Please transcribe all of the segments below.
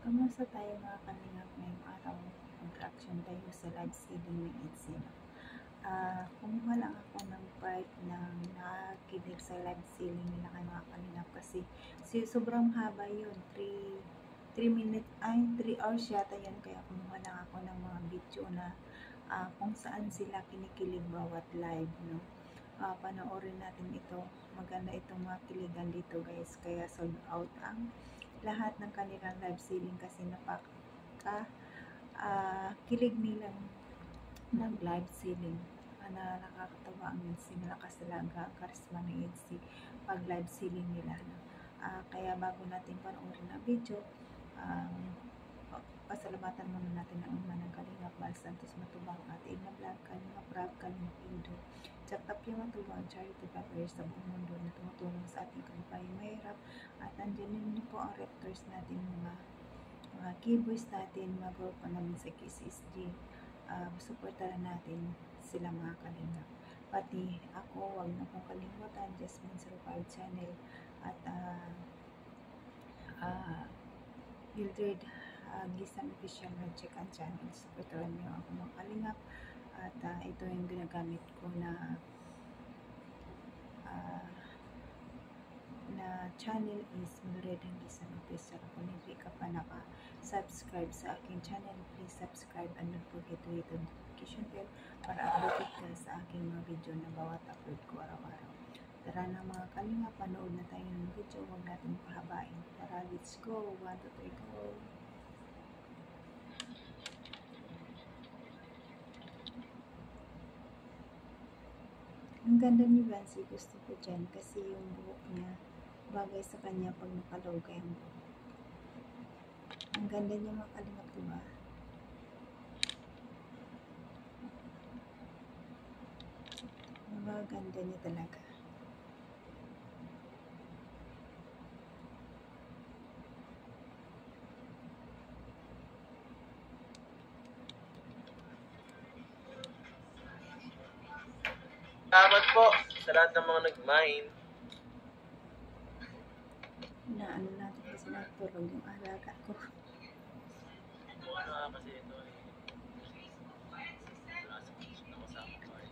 Kamusta tayo mga kalingap ngayong araw? Mag-action tayo sa live seeding ng Etsy. Kumuha lang ako ng part ng nakikinig sa live seeding nila kay mga kalingap kasi sobrang haba yun. 3 minutes, ay 3 hours yata yun. Kaya kumuha lang ako ng mga video na kung saan sila kinikilig bawat live, no? Panoorin natin ito. Maganda itong mga kiligan dito, guys. Kaya sold out ang lahat ng kanilang live selling kasi napaka kilig nilang nag-live selling. Na nakakatawa ang Etsy, malakas talaga ang karisma ng Etsy pag live selling nila, no? Kaya bago natin panoorin ang video, pasalamatan muna natin ang una ng Kalingap Bal Santos Matubang, Ate Ina Vlog, Kalingap Rap, Kalingap Ido, Jaktap yung Matubang, Charity Papers sa buong mundo na tumutulong sa ating kampay mahirap. At nandiyan din po ang rectors natin, mga keyboys natin, mga grupo namin sa KCSG. Supportaran natin sila mga Kalingap. Pati ako, wag na pong kalimutan, Jasmine Survive Channel at Hildred Gisan Official Magic and Channel. Supportaran niyo ako mga Kalingap. At ito yung ginagamit ko na channel is Mildred Gisan Official. Kung hindi ka pa naka-subscribe sa aking channel, please subscribe and don't forget to hit the notification bell para updated ka sa aking mga video na bawat upload ko araw-araw. Tara na mga Kalingap, panood na tayo ng video, huwag natin pahabain. Tara, let's go. 1, 2, 3, go. Ang ganda ni Vancy, gusto ko dyan kasi yung buhok niya bagay sa kanya pag nakalogay ang buhok. Ang ganda niya mga Kalingap, diba? Ganda niya talaga. Salamat po sa lahat ng mga nag-mine. Ano natin kasi natulog yung alaga ko. Kasi ito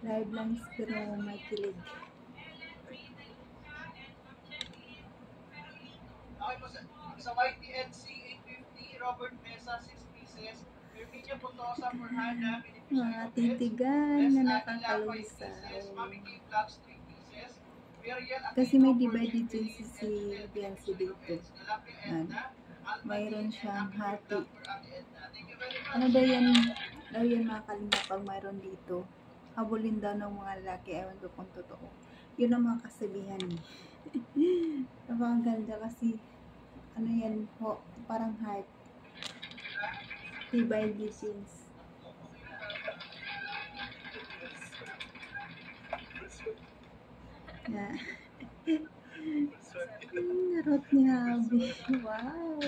Live lang pero may kilig. Okay po sa YTNC 850, Robert Mesa 6 pieces, Herminia Potosa for Hannah, Mga titigan na nakakalusa. Kasi may divided jeans si Biancy dito. Mayroon siyang hati. Ano daw yan mga Kalingap pag mayroon dito? Habulin daw ng mga lalaki. Ewan ko kung totoo. Yun ang mga kasabihan eh. Napakaganda kasi ano yan po, parang heart. Divided jeans. Na narot ni Habi. Wow.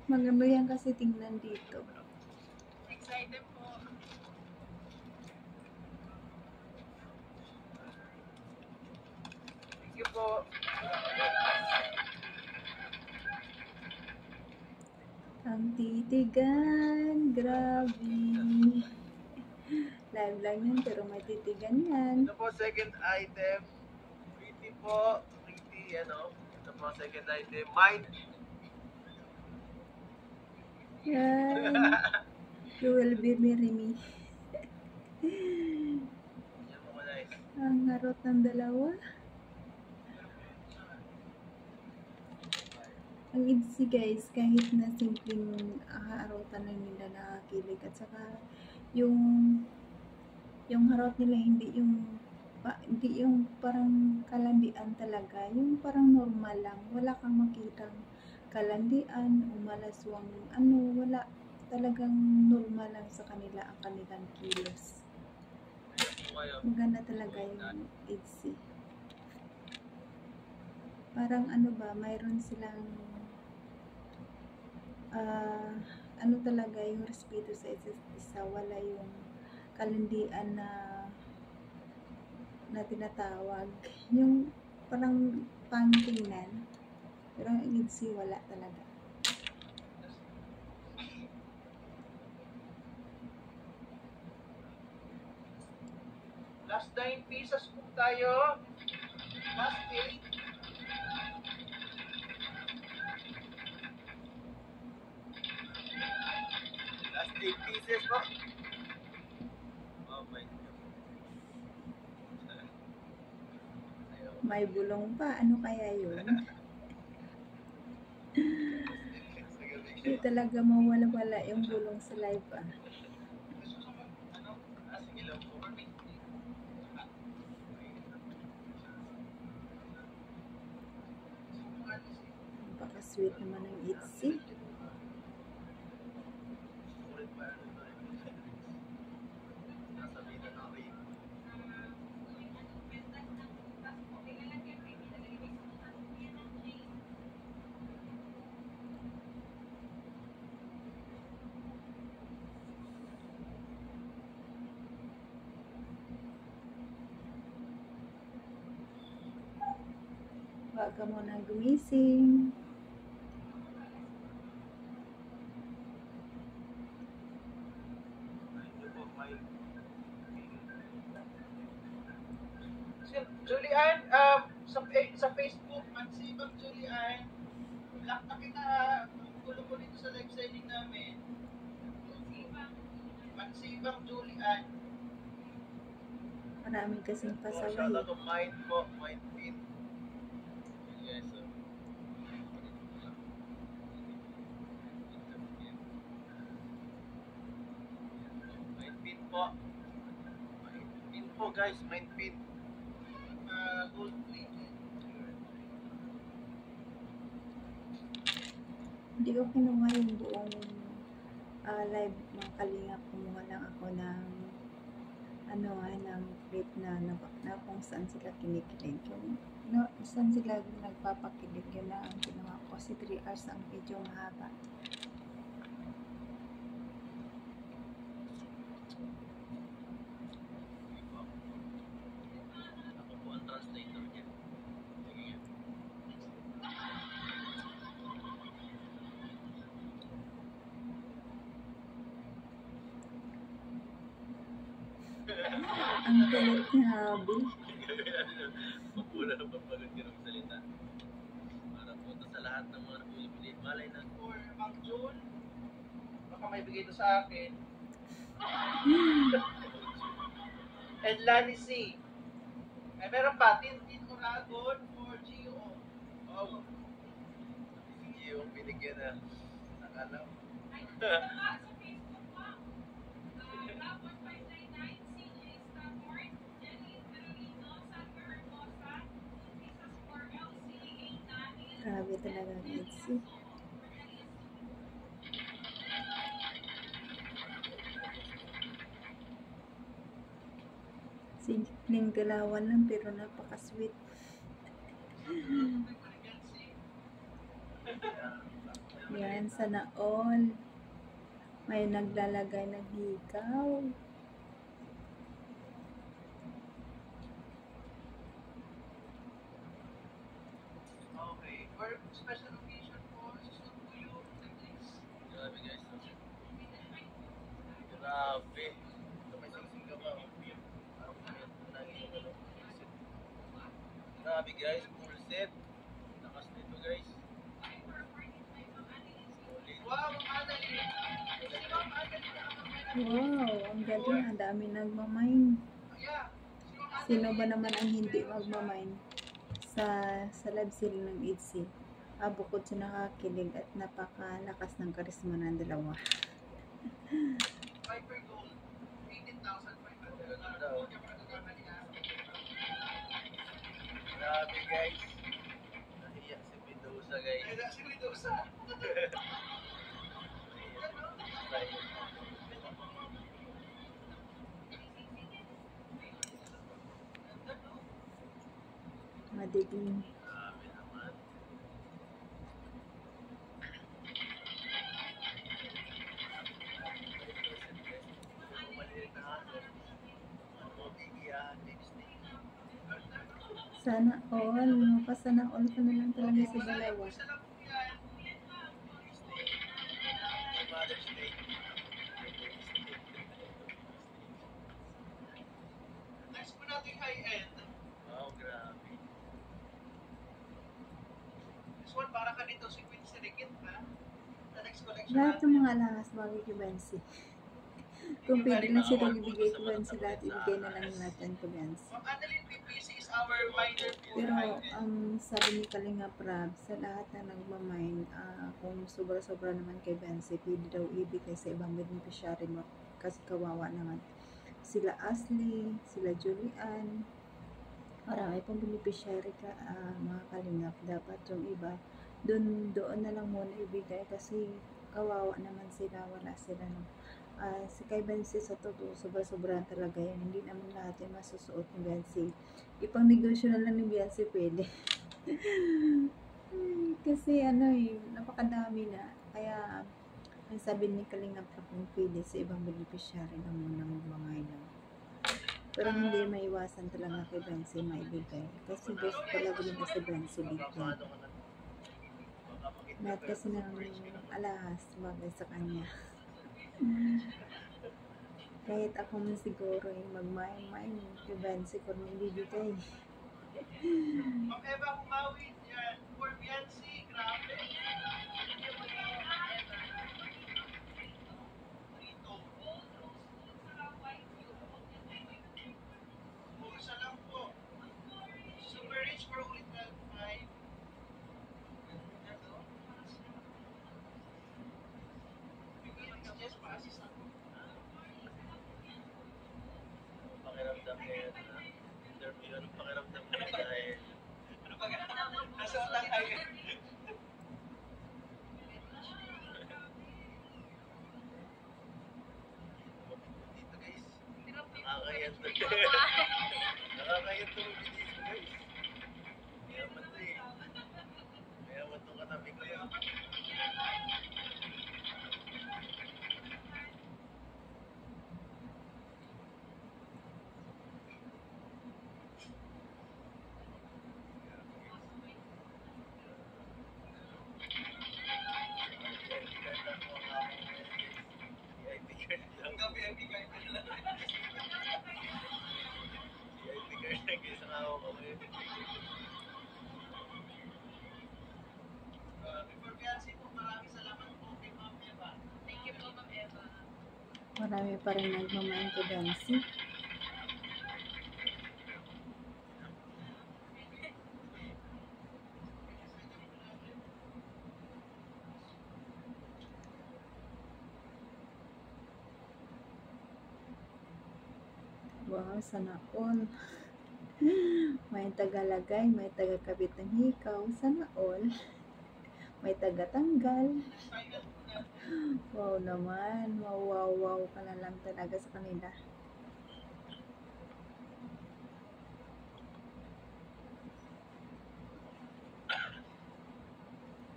Maganda yan kasi tingnan dito. Excited po. Thank you po. Ang titigan, grabe. Live lang yan, pero may titigan yan. Ito po, second item. Pretty po. Pretty, ano. Ito po, second item. Mine. Yan. You will be marry me. Yan mo guys. Ang harot ng dalawa. Ang Etsy guys, kahit na simpleng harotan lang nila nakakilig. At saka yung harot nila hindi yung parang kalandian talaga. Yung parang normal lang. Wala kang makitang kalandian o malaswang ano, wala, talagang normal lang sa kanila ang kanilang kilos. Maganda talaga yung Etsy. Parang ano ba, mayroon silang ano talaga yung respeto sa isa't isa, wala yung kalandian na tinatawag, yung parang pang tingnan. Pero ang Etsy wala talaga. Last 9 pieces po tayo. Last 8. Last 8 pieces po. Oh my God. May bulong pa. Ano kaya yun? Hindi talaga mawala-wala yung bulong sa live ah. Napaka-sweet naman ng Etsy. Huwag ka muna gumising. Julian, sa Facebook, Mansibang Julian, lock na kita, tulong ko dito sa live selling namin. Mansibang Julian. Marami kasing pasaway. Shoutout to Mind po, Mind Pin. Yes, sir. Mind Pin po. Mind Pin po guys, Mind Pin. Gold plated. Hindi ko kinuha yung buong live mga kalingap. Kumuha lang ako ng ng clip na kung saan sila kinikilig. Yung, saan sila nagpapakilig. Yun na ang ginawa ko. Kasi 3 hours ang video mahaba. Ako po ang translator niya. Ang kulit niya, Habi. Mapula na papagod ka ng salita. Para po ito sa lahat ng mga napulipilit. Malay na for Mang June. Baka may bigay ito sa akin. And Lani C. Ay, meron pa. Tintin Oragon for Gio. Oh. Si Gio, binigyan na. Nakalaw. Grabe talaga ang Etsy. Simpleng galawan lang pero napaka-sweet. Yan, sana all. May naglalagay ng hikaw. Okay. For special occasion po, susunod po yung necklace. Grabe guys. Grabe. Ito may singsing ka ba? Grabe guys, full set. Lakas nito guys. Wow, Annalyn! Sino ang Annalyn? Wow, ang galing. Ang dami nagmamine. Yeah. Sino ba naman ang hindi magmamine sa live selling ng Etsy? Bukod sa nakakilig at napakalakas ng karisma ng dalawa. Viper Gold. 18,500. Grabe guys. Nahiya si Mendoza guys. Nahiya si Mendoza. Madilim. Grabe naman. Maliit na ako. Ano mo, gigiyahan next day. Sana all. Mapasana all ka na lang talaga sa dalawa. Isa lang po yan. Mother's Day. Next po natin high-end. Wow, grabe. This one, para ka dito si Queen Sirigit, ha? The next collection Lahat ng natin. mga alahas bagay kay Bensi. Kung pwede lang sila ibigay kay Bensi, lahat ibigay na lang natin kay Bensi. Ma'am Annalyn PPC is our minor for Pero high-end. sabi ni Kalinga Prab, sa lahat na nagmamine, kung sobra-sobra naman kay Bensi, pwede daw ibigay sa ibang beneficiary mo kasi kawawa naman. Sila Ashley, sila Julian, marami pong beneficiary ka, mga kalingap. Dapat yung iba, doon na lang muna ibigay kasi kawawa naman sila, wala sila no. Si kay Bensi sa totoo, sobra-sobra talaga yan. Hindi naman lahat yung masusuot ni Bensi. Ipang negosyo na lang ni Bensi pwede. Kasi napakadami na. Kaya, ang sabi ni Kalingap na kung pwede sa ibang beneficiary na muna magmamay lang. Pero hindi maiwasan talaga kay Bensi maibigay. Kasi gusto talaga nila si Bensi bigyan. Lahat kasi ng alahas bagay sa kanya. Kahit ako man siguro magmain-main kay Bensi kung may bibigay. Ma'am Eva Humawit, yan. For Biancy, grabe. Dito. Isa lang po. Super rich for only 12.5. Just pa-assist ako. Pakiramdam ngayon, ha? Interview, anong pakiramdam ngayon dahil? Ano pakiramdam? Nasa lang kayo. Dito guys. Nakakayat to. Nakakayat to dito guys. Mayaman to eh. Mayaman tong katabi ko yun. Marami pa rin nagmamain kay Bensi. Wow, sana all. May tagalagay, may tagakabit ng hikaw, sana all. May tagatanggal. Wow naman, wow ka na lang talaga sa kanila.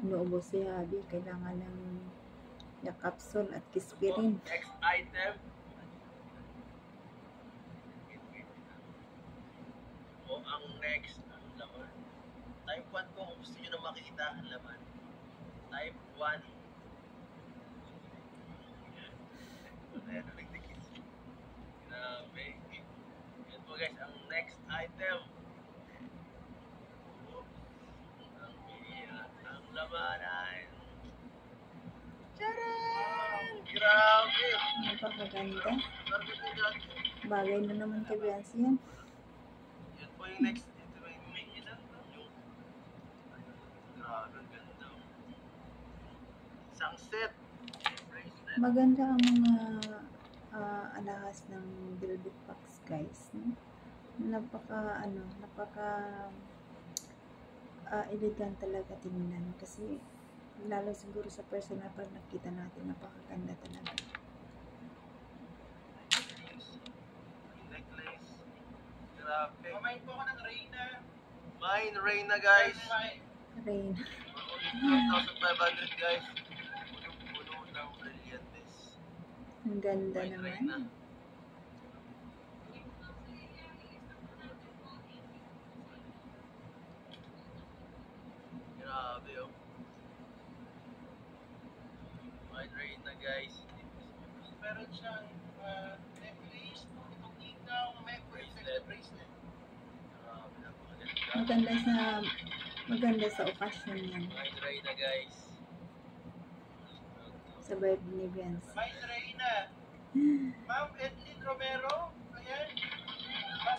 Inuubos si Habi, kailangan ng capsule at kispirin. Next item. O ang next, ang laman. Type 1 ko kung gusto nyo na makita ang laman. Type 1. Ayan, nagdikis. Grabe. Yan po guys, ang next item. Ang bihira. Ang lamanan. Charan! Grabe! Napakaganda. Grabe po dyan. Bagay na naman kay Bensi yan. Yan po yung next. Ito may ilan na yung... Grabe, ang ganda. Isang set. Bracelet. Maganda ang mga alahas ng velvet box guys, no? Napaka elegant talaga tingnan kasi lalo siguro sa personal pag nakita natin napakaganda talaga. Necklace. Grabe. Mamain po ako ng Reyna. Mine Reyna guys. Rain. 12,500 guys. Puno ng brilliantes. Ang ganda Mine naman. Reyna. Grabe oh. Mind Reyna guys. Meron siyang necklace, itong ikaw, may bracelet. Grabe, napakaganda. Maganda sa okasyon yan. Mind Reyna guys. Sa vibe ni Beyonce. Mind Reyna. Ma'am Edlyn Romero. Ayan.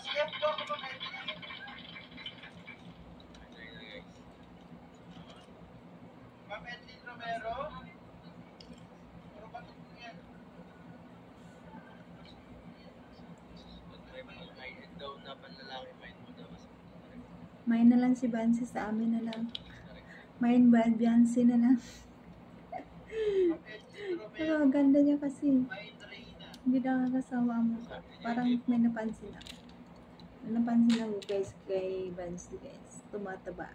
Chef po ako Ma'am Edlyn. Mind Reyna guys. Ma'am Edlyn Romero. Puro batok po yan. Pag may mga high-end daw na panlalaki, mind mo daw. May na lang si Beyonce, sa amin na lang. Main ba Beyonce na lang. Ma'am Edlyn Romero. Ang ganda niya kasi. Mind Reyna. Hindi nakakasawa ang mukha. Parang may napansin ako. Napansin ako guys kay Beyonce guys. Tumataba.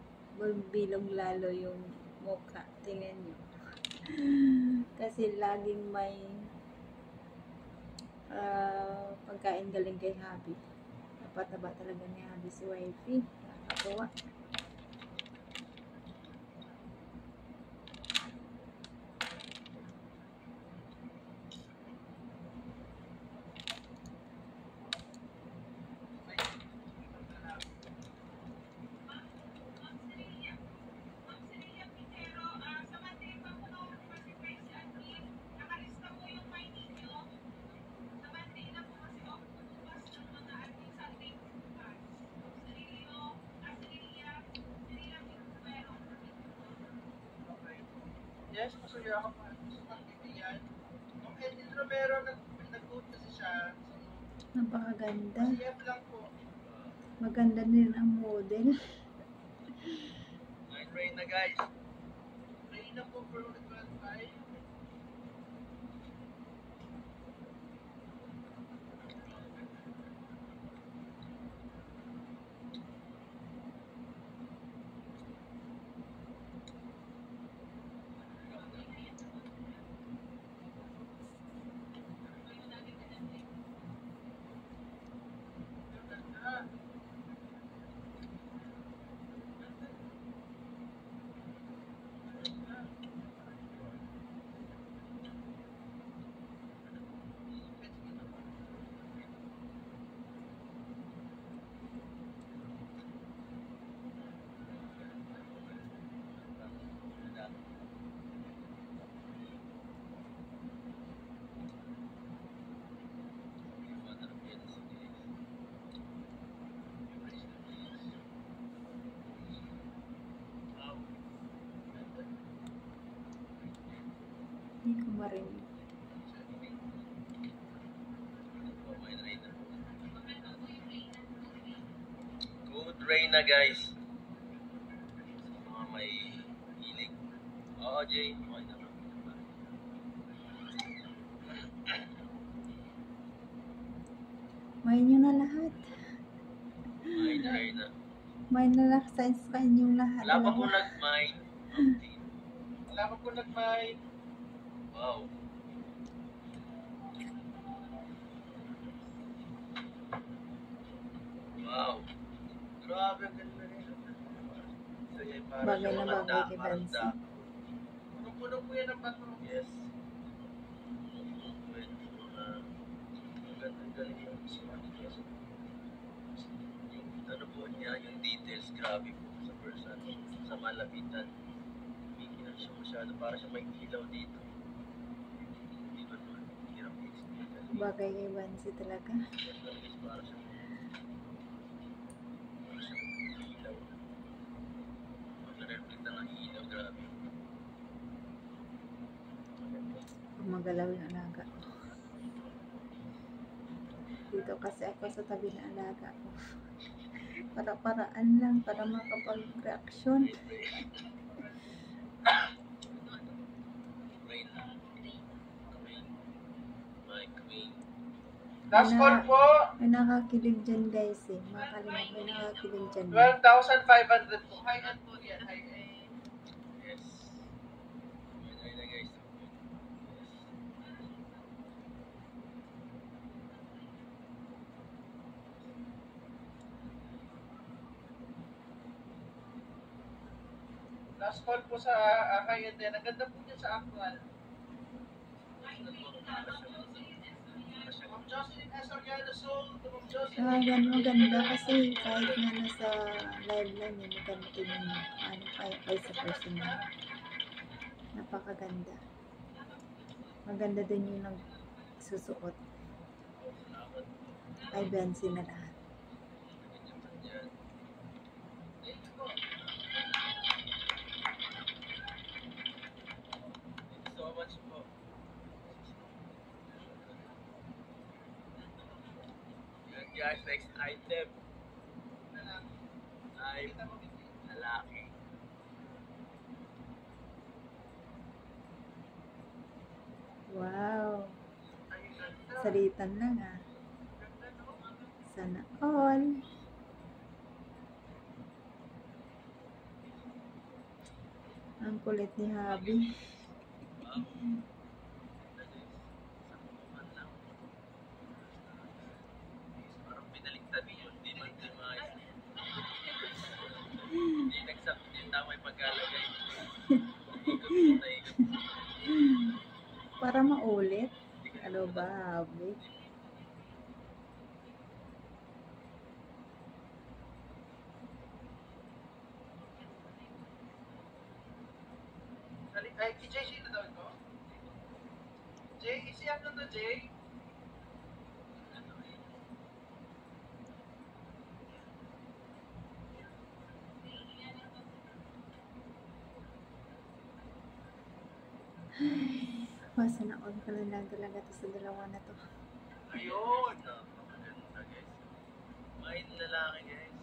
Bilog lalo yung mukha. Tingnan nyo. Kasi laging may pagkain galing kay Habi. Napataba talaga ni Habi si wifey. Nakakatawa. Yes, masaya ako pa sa pagtitiyan. Nung Edith Romero, nag-vote kasi siya. Napakaganda. CF lang po. Maganda din ang model. Mind Reyna guys. Reyna po for 125. Hindi ko marinig. Good Reyna guys. Mga may hilig. Oo, Jay. Okay naman. May nyo na lahat. Mind Reyna. May na lang sa inyong lahat. Wala pa Talaga. po nag-mind. Wala pa po nag-mind. Wow. Wow. Grabe, ang ganda rin. Saya, para Bagay siyang na matanda, bagay kay parang Beyonce. da. Punong-puno po yan ng bato. Yes. Pwede mga magandang galing yung yung ano po niya, yung details, grabe po sa person, sa malapitan. Hindi na siya masyado, para siya may ilaw dito. Hindi ba naman, hirap i-explain. Bagay kay Beyonce talaga. Para siya ilaw. Mag-reflect ng ilaw, grabe. Gumagalaw yung alaga ko. Dito kasi ako sa tabi ng alaga ko. Para-paraan lang para makapag-reaction. Last call po, May nakakilig dyan guys eh. Makalimag, may nakakilig dyan. 12,500 po. High-end po yan, high-end. Yes. Yan na guys. Last call po sa Akay and then, ang ganda po niya sa actual. Ma'am Jocelyn S. Oriano Soul, Ma'am Jocelyn. Maganda kasi kahit nga nasa live lang yun, maganda tingnan mo. Ano kaya sa personal. Napakaganda. Maganda din yung nagsusuot. Ay, Bensi na lahat. So much po. Yan guys, next item ay lalaki. Wow. Salitan lang ah. Sana all. Ang kulit ni Habi. Parang pinaliktad yun. Di man hindi nagsakit yung tama yung pagkalagay. Ikot na ikot. Para maulit. Ano ba, Habi? Ay, kay Jay, sino daw ito? Jay, isiyak na to, Jay. Basta na all ka na lang talaga to sa dalawa na to. Ayun. Napakaganda guys. May lalaki guys.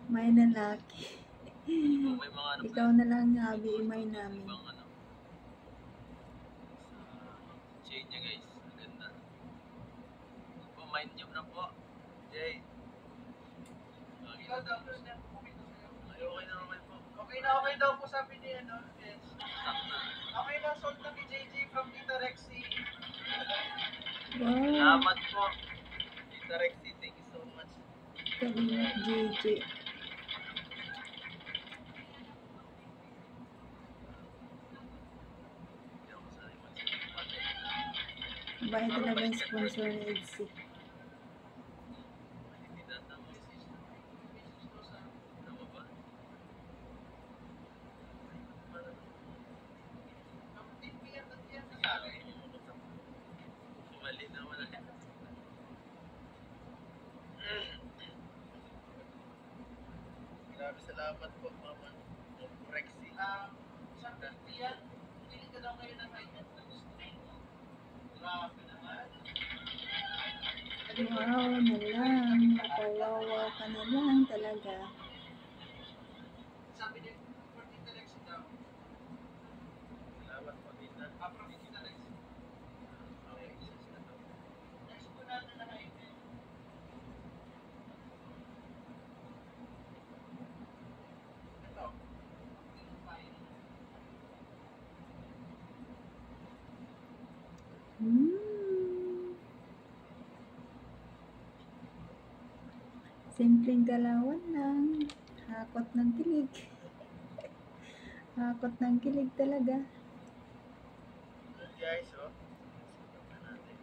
May lalaki. May mga ano Ikaw na lang, Habi, imay namin. ibang ano. Sa chain niya guys. Ang ganda. Po, mind nyo na po. Jay. Ikaw daw, gusto niya okay na sa'yo. Ay, okay na naman po. Okay daw po sabi ni ano. Yes. Sakta. Okay lang, sold na kay JJ from Tita Rexy. Wow. Salamat po. Tita Rexy, thank you so much. Galing, JJ. Hindi ako sanay mag-sponsor. Bahay talaga yung sponsor ni Edsy. Hindi tatama. Tama ba? Mali naman na. Grabe salamat po, Mama. Rexy. Sa Pian, pili ka daw ngayon ng height. Grabe naman. Wow na lang. Napawawa ka na lang talaga. Sabi ni for Tita Rexy daw. Salamat po, Tita. From Tita Rexy. Okay, sis na to. Next po natin na height. Ito. Simpleng galawan lang. Hakot ng kilig. Hakot ng kilig talaga. Good guys, oh. Subukan natin.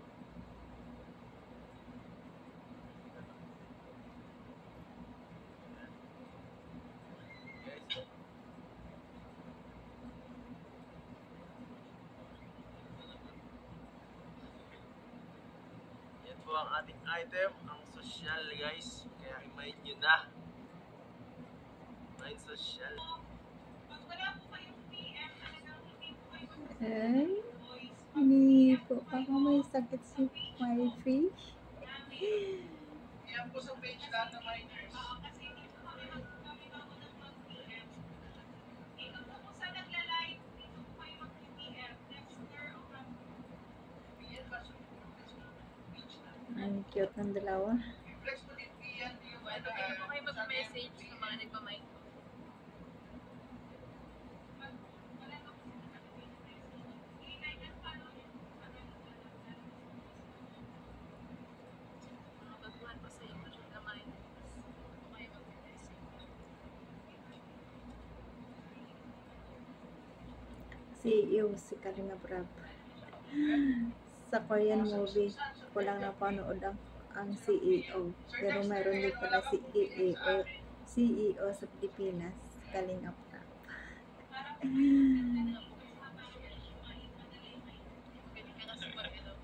Guys, oh. Yan po ang ating item, ang social guys. Kaya i-mind nyo na. Mind social. Ay, hindi po ako may sakit si my fish. Yan po sa page lahat ng minors. Ang cute ng dalawa. Flex mo din Pian yung ano. Pwede po kayo mag-message sa mga nagmamind. Mga baguhan po sa inyo yung nagmamind. Pwede po kayo mag-message. CEO si Kalinga Prab. Sa Korean movie, ko lang napanood ang CEO. Pero meron din pala si CEO sa Pilipinas, Kalinga Prab. Galing ka kasi mag-ilaw.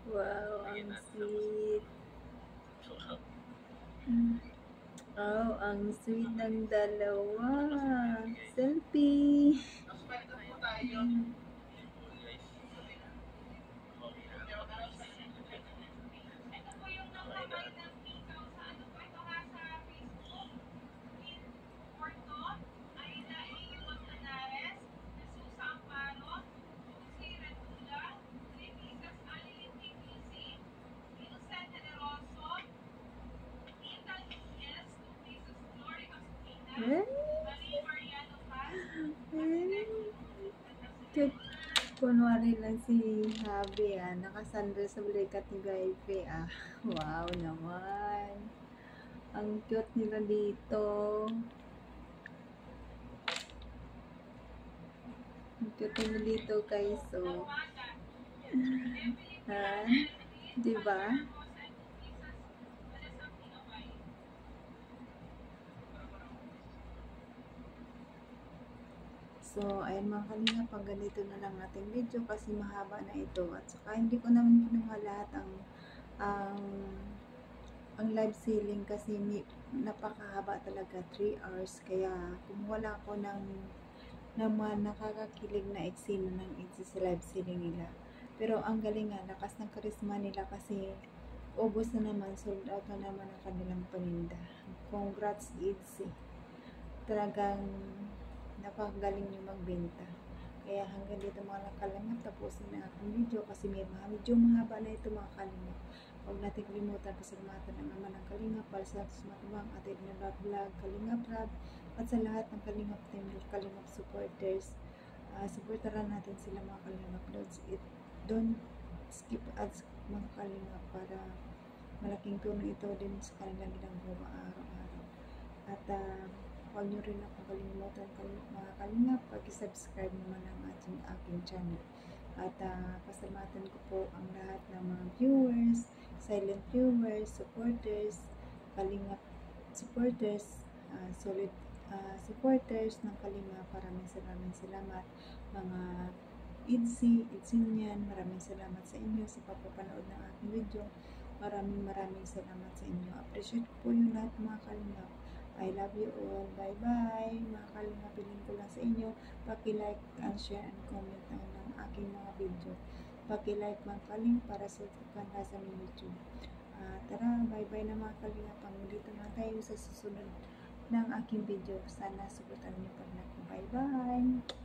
Wow, ang sweet. Oh, ang sweet ng dalawa. Selfie. Mas pwede po tayo. Eh? Cute. Kunwari lang si Habi nakasandal sa balikat ni Gaype Wow naman. Ang cute nila dito. Ang cute nila dito guys. So, diba? So, ayun mga kalinga, pag ganito na lang ating video kasi mahaba na ito. At saka hindi ko naman kinuha lahat ang live selling kasi napakahaba talaga, 3 hours. Kaya kumuha lang ako ng mga nakakakilig na eksena ng sa live selling nila. Pero ang galing lakas ng charisma nila kasi ubos na naman, sold out na naman ang kanilang paninda. Congrats Itzy. Talagang napakagaling yung magbenta. Kaya hanggang dito mga kalingap, tapusin na ating video kasi medyo mahaba na ito mga kalingap. Huwag natin kalimutan pasalamatan ng ama ng kalingap para sa matubang ating vlog Kalingap Rab at sa lahat ng kalingap team, kalingap supporters. Supportaran natin sila mga kalingap. Don't skip ads mga kalingap para malaking tulong ito din sa kanilang ginagawa araw-araw. At huwag nyo rin ako kalimutan mga kalingap, pag-subscribe naman ang aking channel. At pasalamatan ko po ang lahat ng mga viewers, silent viewers, supporters, kalingap supporters, solid supporters ng kalingap. Maraming salamat mga Itzinyan, maraming salamat sa inyo sa papapanood ng aking video. Maraming salamat sa inyo. Appreciate po yung lahat mga kalingap. I love you all. Bye-bye. Mga kalingap, piling ko lang sa inyo. Paki-like and share and comment ng aking mga video. Paki-like mga kaling para sa kanila sa YouTube. Tara, bye-bye na mga kalingap. Dito na tayo sa susunod ng aking video. Sana suportahan niyo pa na. Bye-bye.